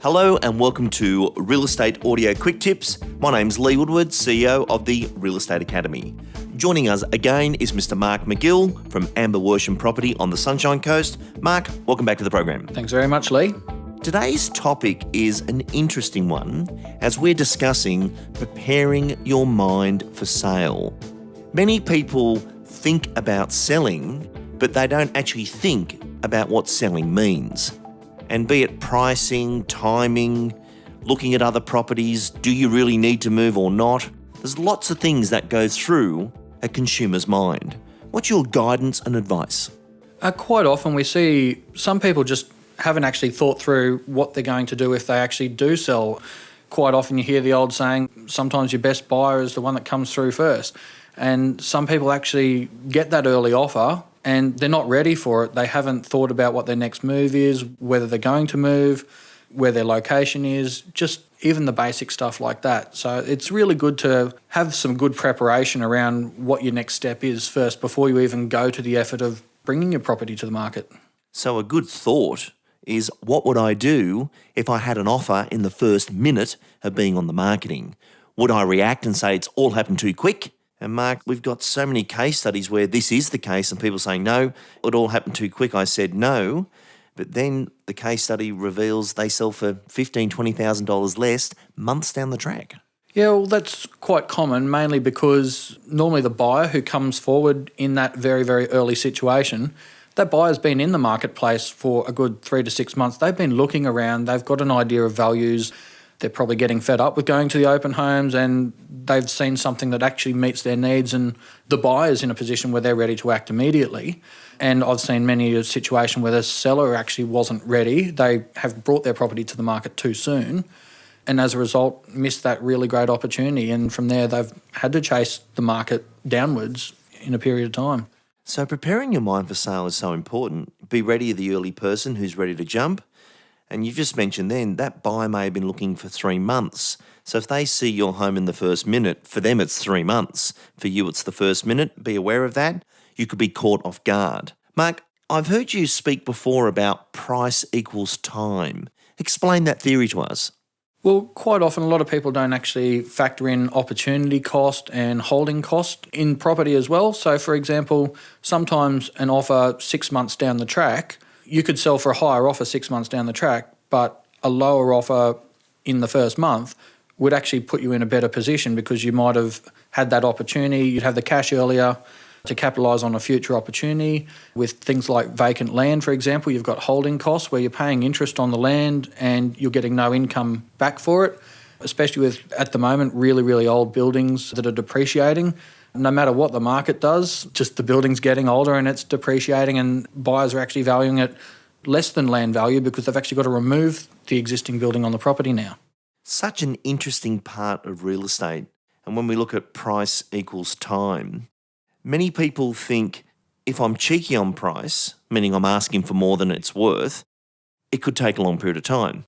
Hello and welcome to Real Estate Audio Quick Tips. My name's Lee Woodward, CEO of the Real Estate Academy. Joining us again is Mr. Mark McGill from Amber Worsham Property on the Sunshine Coast. Mark, welcome back to the program. Thanks very much, Lee. Today's topic is an interesting one as we're discussing preparing your mind for sale. Many people think about selling, but they don't actually think about what selling means. And be it pricing, timing, looking at other properties, do you really need to move or not? There's lots of things that go through a consumer's mind. What's your guidance and advice? Quite often we see some people just haven't actually thought through what they're going to do if they actually do sell. Quite often you hear the old saying, sometimes your best buyer is the one that comes through first. And some people actually get that early offer and they're not ready for it. They haven't thought about what their next move is, whether they're going to move, where their location is, just even the basic stuff like that. So it's really good to have some good preparation around what your next step is first before you even go to the effort of bringing your property to the market. So a good thought is, what would I do if I had an offer in the first minute of being on the marketing? Would I react and say it's all happened too quick? And Mark, we've got so many case studies where this is the case and people saying, no, it all happened too quick. I said no. But then the case study reveals they sell for $15,000, $20,000 less months down the track. Yeah, well, that's quite common, mainly because normally the buyer who comes forward in that very, very early situation, that buyer's been in the marketplace for a good 3 to 6 months. They've been looking around. They've got an idea of values. They're probably getting fed up with going to the open homes and they've seen something that actually meets their needs, and the buyer's in a position where they're ready to act immediately. And I've seen many a situation where the seller actually wasn't ready. They have brought their property to the market too soon and as a result missed that really great opportunity. And from there they've had to chase the market downwards in a period of time. So preparing your mind for sale is so important. Be ready, the early person who's ready to jump. And you just mentioned then that buyer may have been looking for 3 months. So if they see your home in the first minute, for them it's 3 months. For you it's the first minute. Be aware of that. You could be caught off guard. Mark, I've heard you speak before about price equals time. Explain that theory to us. Well, quite often a lot of people don't actually factor in opportunity cost and holding cost in property as well. So for example, sometimes an offer 6 months down the track, you could sell for a higher offer 6 months down the track, but a lower offer in the first month would actually put you in a better position because you might have had that opportunity. You'd have the cash earlier to capitalise on a future opportunity. With things like vacant land, for example, you've got holding costs where you're paying interest on the land and you're getting no income back for it, especially with, at the moment, really, really old buildings that are depreciating. No matter what the market does, just the building's getting older and it's depreciating and buyers are actually valuing it less than land value because they've actually got to remove the existing building on the property now. Such an interesting part of real estate. And when we look at price equals time, many people think if I'm cheeky on price, meaning I'm asking for more than it's worth, it could take a long period of time.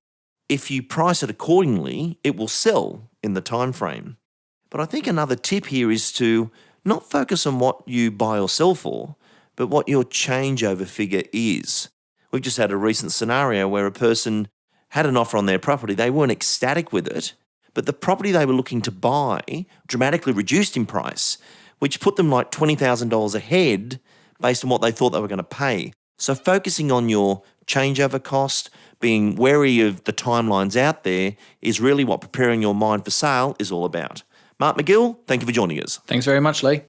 If you price it accordingly, it will sell in the time frame. But I think another tip here is to not focus on what you buy or sell for, but what your changeover figure is. We've just had a recent scenario where a person had an offer on their property. They weren't ecstatic with it, but the property they were looking to buy dramatically reduced in price, which put them like $20,000 ahead based on what they thought they were going to pay. So focusing on your changeover cost, being wary of the timelines out there is really what preparing your mind for sale is all about. Mark McGill, thank you for joining us. Thanks very much, Lee.